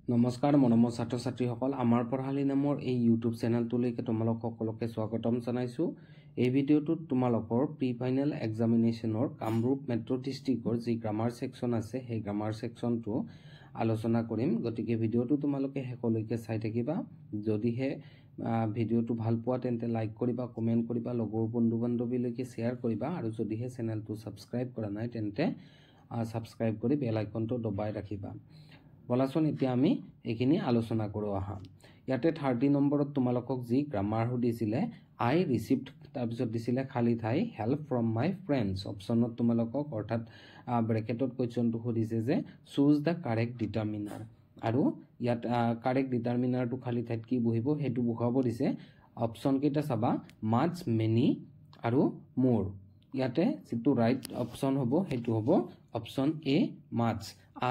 নমস্কাৰ মৰমৰ ছাত্ৰ ছাত্ৰীসকল আমাৰ পঢ়ালি নামৰ এই ইউটিউব চেনেলটোলৈকে তোমালোক সকলোকে স্বাগতম জনাইছোঁ। এই ভিডিঅ'টোত তোমালোকৰ প্ৰি ফাইনেল এক্সামিনেশ্যনৰ কামৰূপ মেট্ৰ' ডিষ্ট্ৰিক্টৰ যি গ্ৰামাৰ ছেকশ্যন আছে সেই গ্ৰামাৰ ছেকশ্যনটো আলোচনা কৰিম। গতিকে ভিডিঅ'টো তোমালোকে শেষলৈকে চাই থাকিবা। যদিহে ভিডিঅ'টো ভাল পোৱা তেন্তে লাইক কৰিবা, কমেণ্ট কৰিবা, লগৰ বন্ধু বান্ধৱীলৈকে শ্বেয়াৰ কৰিবা আৰু যদিহে চেনেলটো ছাবস্ক্ৰাইব কৰা নাই তেন্তে ছাবস্ক্ৰাইব কৰি বেল আইকনটো দবাই ৰাখিবা। বলাচোন এতিয়া আমি এইখিনি আলোচনা কৰোঁ আহা। ইয়াতে 30 নম্বৰত তোমালোকক যি গ্ৰামাৰ সুধিছিলে আই ৰিচিভড তাৰপিছত দিছিলে খালী ঠাই হেল্প ফ্ৰম মাই ফ্ৰেণ্ডছ। অপশ্যনত তোমালোকক অৰ্থাৎ ব্ৰেকেটত কুৱেশ্যনটো সুধিছে যে চুজ দ্য কাৰেক্ট ডিটাৰমিনাৰ আৰু ইয়াত কাৰেক্ট ডিটাৰমিনাৰটো খালী ঠাইত কি বহিব সেইটো বুজাব দিছে। অপশ্যন কেইটা চাবা মাছ মেনি আৰু মোৰ। ইয়াতে যিটো ৰাইট অপশ্যন হ'ব সেইটো হ'ব option A much.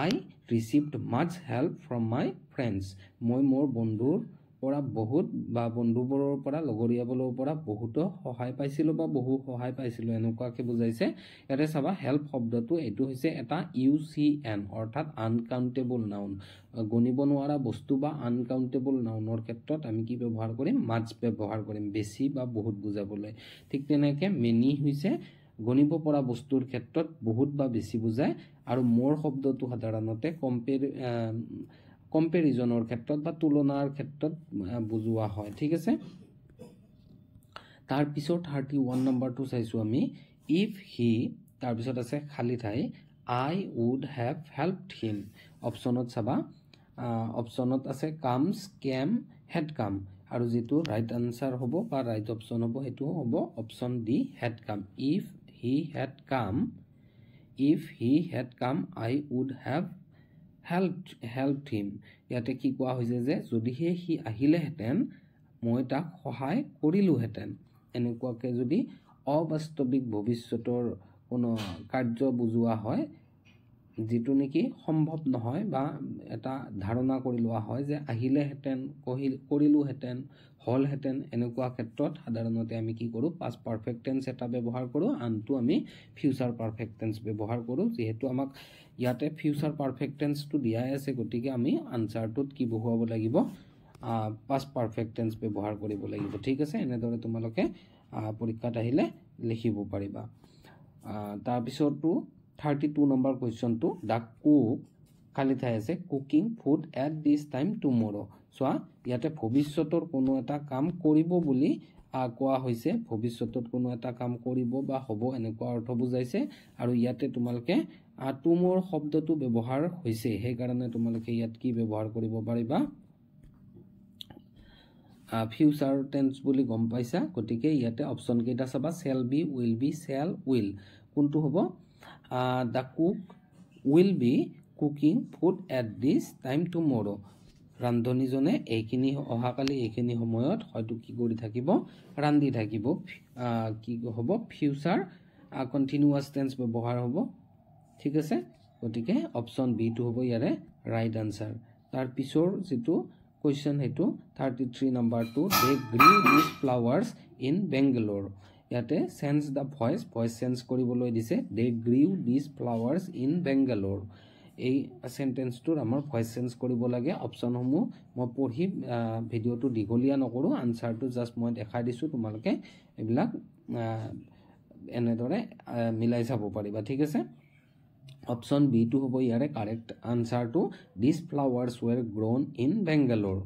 I received much help from my friends. মই মোৰ বন্ধুৰ পৰা বহুত বা বন্ধুবোৰৰ পৰা লগৰীয়াবোৰৰ পৰা বহুতো সহায় পাইছিলোঁ বা বহু সহায় পাইছিলোঁ এনেকুৱাকৈ বুজাইছে। ইয়াতে চাবা হেল্প শব্দটো এইটো হৈছে এটা UCN অৰ্থাৎ আনকাউণ্টেবল নাউন। গণিব নোৱাৰা বস্তু বা আনকাউণ্টেবল নাউনৰ ক্ষেত্ৰত আমি কি ব্যৱহাৰ কৰিম মাছ ব্যৱহাৰ কৰিম বেছি বা বহুত বুজাবলৈ। ঠিক তেনেকৈ মেনি হৈছে গণিব পৰা বস্তুৰ ক্ষেত্ৰত বহুত বা বেছি বুজায় আৰু মোৰ শব্দটো সাধাৰণতে কম্পেৰিজনৰ ক্ষেত্ৰত বা তুলনাৰ ক্ষেত্ৰত বুজোৱা হয়। ঠিক আছে। তাৰপিছত 31 নম্বৰটো চাইছোঁ আমি ইফ হি তাৰপিছত আছে খালী ঠাই আই উড হেভ হেল্পড হিম। অপশ্যনত চাবা অপশ্যনত আছে কামছ কেম হেড কাম আৰু যিটো ৰাইট আনচাৰ হ'ব বা ৰাইট অপশ্যন হ'ব সেইটো হ'ব option D had come. If he had come I would have helped him. ইয়াতে কি কোৱা হৈছে যে যদিহে সি আহিলেহেঁতেন মই তাক সহায় কৰিলোহেঁতেন। এনেকুৱাকৈ যদি অবাস্তৱিক ভৱিষ্যতৰ কোনো কাৰ্য বুজোৱা হয় যিটো নেকি সম্ভৱ নহয় বা এটা ধাৰণা কৰি লোৱা হয় যে আহিলেহেঁতেন কৰিলোহেঁতেন হ'লহেঁতেন এনেকুৱা ক্ষেত্ৰত সাধাৰণতে আমি কি কৰোঁ পাষ্ট পাৰফেক্ট টেন্স এটা ব্যৱহাৰ কৰোঁ, আনটো আমি ফিউচাৰ পাৰফেক্ট টেন্স ব্যৱহাৰ কৰোঁ। যিহেতু আমাক ইয়াতে ফিউচাৰ পাৰফেক্ট টেন্সটো দিয়াই আছে গতিকে আমি আনচাৰটোত কি বহুৱাব লাগিব পাষ্ট পাৰফেক্ট টেন্স ব্যৱহাৰ কৰিব লাগিব। ঠিক আছে। এনেদৰে তোমালোকে পৰীক্ষাত আহিলে লিখিব পাৰিবা। তাৰপিছতো 32 নম্বৰ কুৱেশ্যনটো দ্য কুক খালী ঠাই আছে cooking food at this time টুমৰো। চোৱা ইয়াতে ভৱিষ্যতৰ কোনো এটা কাম কৰিব বুলি কোৱা হৈছে। ভৱিষ্যতত কোনো এটা কাম কৰিব বা হ'ব এনেকুৱা অৰ্থ বুজাইছে আৰু ইয়াতে তোমালোকে টুমৰ শব্দটো ব্যৱহাৰ হৈছে সেইকাৰণে তোমালোকে ইয়াত কি ব্যৱহাৰ কৰিব পাৰিবা ফিউচাৰ টেন্স বুলি গম পাইছা। গতিকে ইয়াতে অপশ্যন কেইটা চাবা shall be, will be, shall will. কোনটো হ'ব the cook will be cooking food at this time tomorrow. ৰান্ধনীজনে এইখিনি অহাকালি এইখিনি সময়ত হয়তো কি কৰি থাকিব ৰান্ধি থাকিব। কি হ'ব ফিউচাৰ কণ্টিনিউৱাছ টেন্স ব্যৱহাৰ হ'ব। ঠিক আছে। গতিকে অপশ্যন বিটো হ'ব ইয়াৰে ৰাইট আনচাৰ। তাৰ পিছৰ যিটো কুৱেশ্যন সেইটো 33 নম্বৰটো দে গ্ৰিউ দিছ ফ্লাৱাৰ্ছ ইন বেংগালোৰ। ইয়াতে চেঞ্জ দ্য ভইচ চেঞ্জ কৰিবলৈ দিছে দে গ্ৰিউ দিছ ফ্লাৱাৰ্ছ ইন বেংগালোৰ। এই চেণ্টেন্সটোৰ আমাৰ ভইচ চেঞ্জ কৰিব লাগে। অপশ্যনসমূহ মই পঢ়ি ভিডিঅ'টো দীঘলীয়া নকৰোঁ, আনচাৰটো জাষ্ট মই দেখাই দিছোঁ, তোমালোকে এইবিলাক এনেদৰে মিলাই চাব পাৰিবা। ঠিক আছে। অপশ্যন বিটো হ'ব ইয়াৰে কাৰেক্ট আনচাৰটো this flowers were grown in Bangalore.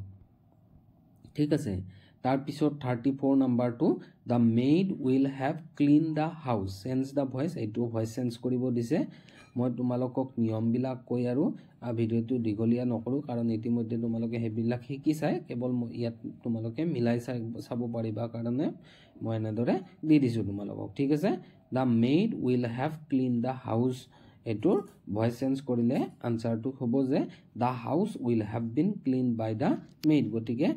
ঠিক আছে। তাৰপিছত 34 নম্বৰটো the maid will have clean the house change the voice. এইটো ভইচ চেঞ্জ কৰিব দিছে। মই তোমালোকক নিয়মবিলাক কৈ আৰু ভিডিঅ'টো দীঘলীয়া নকৰোঁ কাৰণ ইতিমধ্যে তোমালোকে সেইবিলাক শিকি চাই, কেৱল ইয়াত তোমালোকে মিলাই চাব পাৰিবা কাৰণে মই এনেদৰে দি দিছোঁ তোমালোকক। ঠিক আছে। The maid will have clean the house এইটোৰ ভইচ চেঞ্জ কৰিলে আনচাৰটো হ'ব যে the house will have been clean by the maid. গতিকে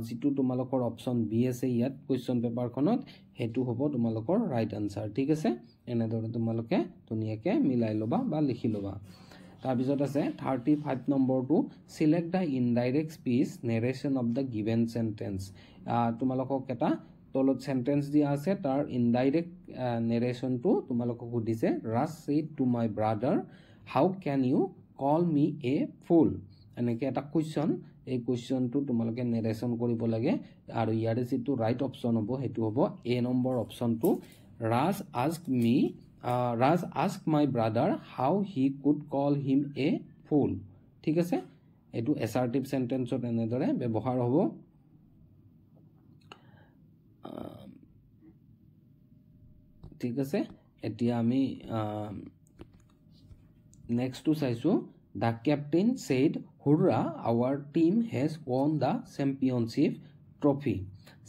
যিটো তোমালোকৰ অপশ্যন বি আছে ইয়াত কুৱেশ্যন পেপাৰখনত সেইটো হ'ব তোমালোকৰ ৰাইট আনচাৰ। ঠিক আছে। এনেদৰে তোমালোকে ধুনীয়াকৈ মিলাই ল'বা বা লিখি ল'বা। তাৰপিছত আছে 35 নম্বৰটো select the indirect speech narration of the given sentence. তোমালোকক এটা তলত চেণ্টেন্স দিয়া আছে তাৰ ইনডাইৰেক্ট নেৰেশ্যনটো তোমালোকক সুধিছে Raj said to my brother how can you call me a fool. এনেকে এটা কোৱেশ্চন এই কোৱেশ্চনটো তোমালোকে নেৰেশন কৰিব লাগে আৰু ইয়াৰে যেটো ৰাইট অপচন হ'ব হেতু হ'ব এ নম্বৰ অপচনটো Raj asked my brother how he could call him a fool ঠিক আছে এটো assertive sentence ত এনেদৰে ব্যৱহাৰ হ'ব ঠিক আছে এতিয়া আমি next to চাইছো the captain said hurrah our team has won the championship trophy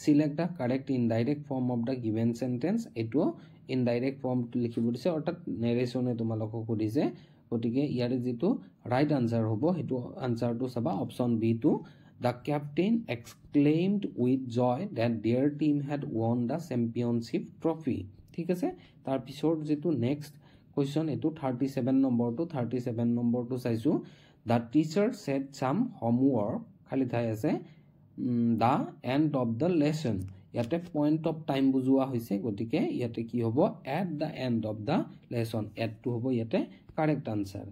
select the correct indirect form of the given sentence eto indirect form লিখিব দিছে অৰ্থাৎ নেৰেশনে তোমালোকক কৈছে গতিকে ইয়াৰে যেটো ৰাইট আনসাৰ হ'ব হেতু আনসাৰটো চাবা option B to the captain exclaimed with joy that their team had won the championship trophy ঠিক আছে তাৰ পিছৰ যেটো next question etu 37 number to saisu the teacher said some homework khali thai ase the end of the lesson yate point of time bujua hoise gotike yate ki hobo at the end of the lesson at to hobo yate correct answer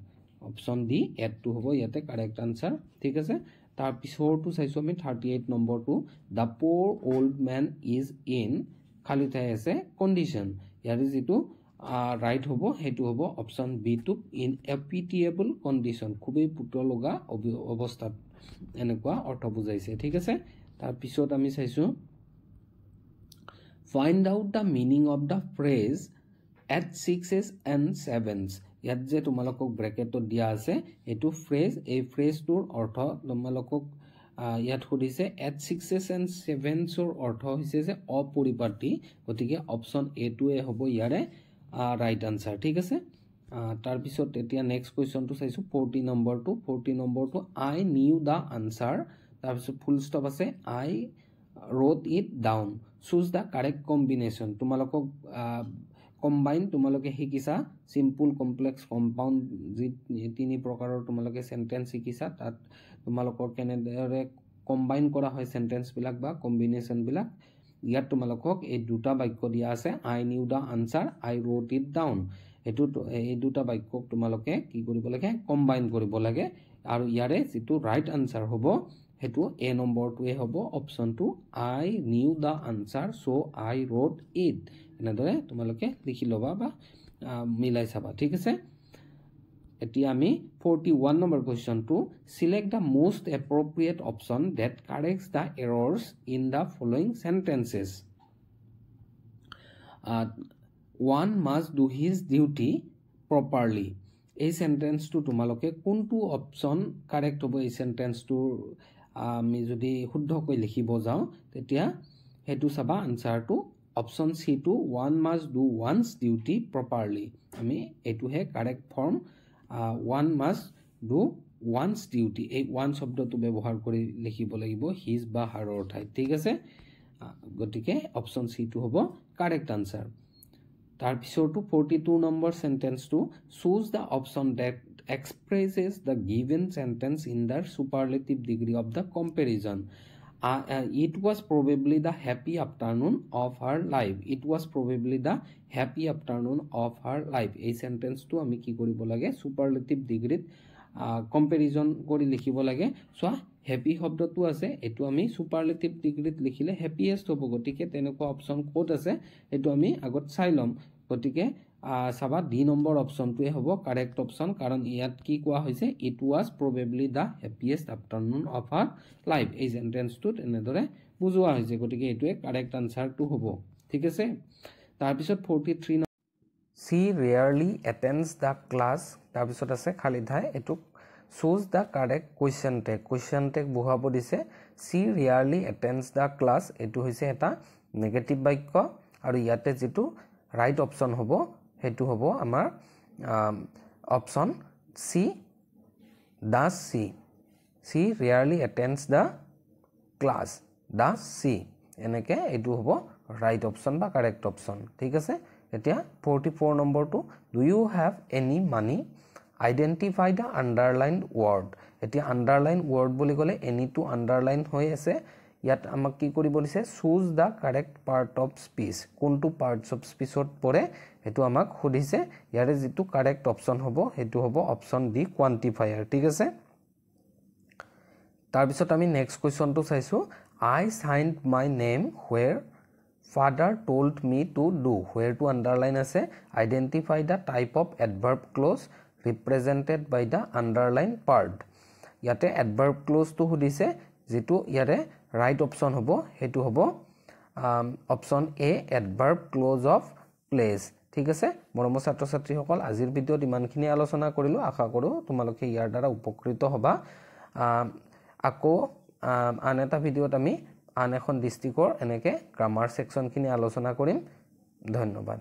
option d at to hobo yate correct answer thik ase tar pisor to saisu ami 38 number to the poor old man is in khali thai ase condition yare jitu right hobo hetu hobo option b to in a pitiable condition খুবই পুতলগা অৱস্থাত এনেকুৱা অৰ্থ বুজাইছে ঠিক আছে তাৰ পিছত আমি চাইছো find out the meaning of the phrase at 6s and 7s ইয়াত যে তোমালোকক ব্ৰেকেটত দিয়া আছে এটো ফ্ৰেজ এই ফ্ৰেজটোৰ অৰ্থ তোমালোকক ইয়াত খুদিছে at 6s and 7s ৰ অৰ্থ হৈছে যে অপৰিপাটি গতিকে অপচন a টো এ হ'ব ইয়াৰে right answer ঠিক আছে তাৰ পিছত এতিয়া নেক্সট কোৱেশ্চন টো চাইছো 40 নম্বৰ টো I knew the answer তাৰ পিছত ফুল ষ্টপ আছে I wrote it down choose the correct combination তোমালোকক কম্বাইন তোমালোকে শিকিছা সিম্পল কমপ্লেক্স কম্পাউন্ড যি তিনি প্ৰকাৰৰ তোমালোকে সেন্টেন্স শিকিছা তাত তোমালোকৰ কেনেদৰে কম্বাইন কৰা হয় সেন্টেন্স বিলাক বা কম্বিনেশন বিলাক ইয়াত তোমালোকক এই দুটা বাক্য দিয়া আছে I knew the answer I wrote it down এটো এই দুটা বাক্যক তোমালোকে কি কৰিব লাগে কম্বাইন কৰিব লাগে আৰু ইয়াৰে যেটো ৰাইট আনসাৰ হ'ব হেতু এ নম্বৰটোৱে হ'ব option two I knew the answer so I wrote it এনেদৰে তোমালোকে লিখি লবা বা মিলাই চাবা ঠিক আছে এতিয়া আমি 41 number question to select the most appropriate option that corrects the errors in the following sentences one must do his duty properly এই sentence to তোমালোকে কোনটো option correct হ'ব এই sentence to আমি যদি শুদ্ধকৈ লিখিব যাও তেতিয়া হেতু চাবা answer two option c to one must do one's duty properly আমি এটোহে correct form one must do one's duty এই one শব্দটো ব্যৱহাৰ কৰি লিখিব লাগিব his বা her অৰ ঠাইত ঠিক আছে গতিকে অপচন সি টো হ'ব কাৰেক্ট আনসাৰ তাৰ পিছৰটো 42 number সেন্টেন্সটো choose the option that expresses the given sentence in the superlative degree of the comparison it was probably the happy afternoon of her life it was probably the happy afternoon of her life এই সেন্টেন্সটো আমি কি কৰিব লাগে superlative degree comparison কৰি লিখিব লাগে so happy শব্দটো আছে এটো আমি superlative degree লিখিলে happiest হ'ব গতিকে তেনেকুৱা অপচন কোড আছে এটো আমি আগত চাই লম গতিকে সাবা ডি নম্বৰ অপচনটোৱে হ'ব কাৰেক্ট অপচন কাৰণ ইয়াত কি কোৱা হৈছে it was probably the happiest afternoon of her life এই সেন্টেন্সটো এনেদৰে বুজোৱা হৈছে গতিকে এটোৱে কাৰেক্ট আনসাৰটো হ'ব ঠিক আছে তাৰ পিছত 43 she rarely attends the class তাৰ পিছত আছে খালি ঠাই এটো choose the correct question tag বুহাব দিছে she rarely attends the class এটো হৈছে এটা নেগেটিভ বাক্য আৰু ইয়াতে যেটো ৰাইট অপচন হ'ব হেতু হ'ব আমাৰ option C does she rarely attends the class does she এনেকে এটো হ'ব রাইট অপচন বা কারেক্ট অপচন ঠিক আছে এতিয়া 44 নম্বৰটো do you have any money identify the underlined word এতিয়া underlined word বুলি গলে any to underline হৈ আছে ইয়াত আমাক কি কৰিব দিছে choose the correct part of speech কোনটো parts of speech ত পৰে হেতু আমাক খুদিছে ইয়াৰে যেটো কারেক্ট অপচন হ'ব হেতু হ'ব অপচন ডি কোয়ান্টিফায়ার ঠিক আছে তাৰপিছত আমি নেক্সট কুৱেশ্যনটো চাইছোঁ I signed my name where father told me to do. Where to underline আছে. Identify the type of adverb clause represented by the underline part. ইয়াতে adverb clause to সুধিছে যেটো ইয়াৰে right option হ'ব হেতু হ'ব option A adverb clause of place. ঠিক আছে মৰমৰ ছাত্ৰ ছাত্ৰীসকল আজিৰ ভিডিঅ'ত ইমানখিনি আলোচনা কৰিলো আশা কৰো তোমালোকে ইয়াৰ দ্বাৰা উপকৃত হ'বা আকৌ আন এটা ভিডিঅ'ত আমি আন এখন ডিস্ট্ৰিক্টৰ এনেকে গ্ৰামাৰ সেকশনখিনি আলোচনা কৰিম ধন্যবাদ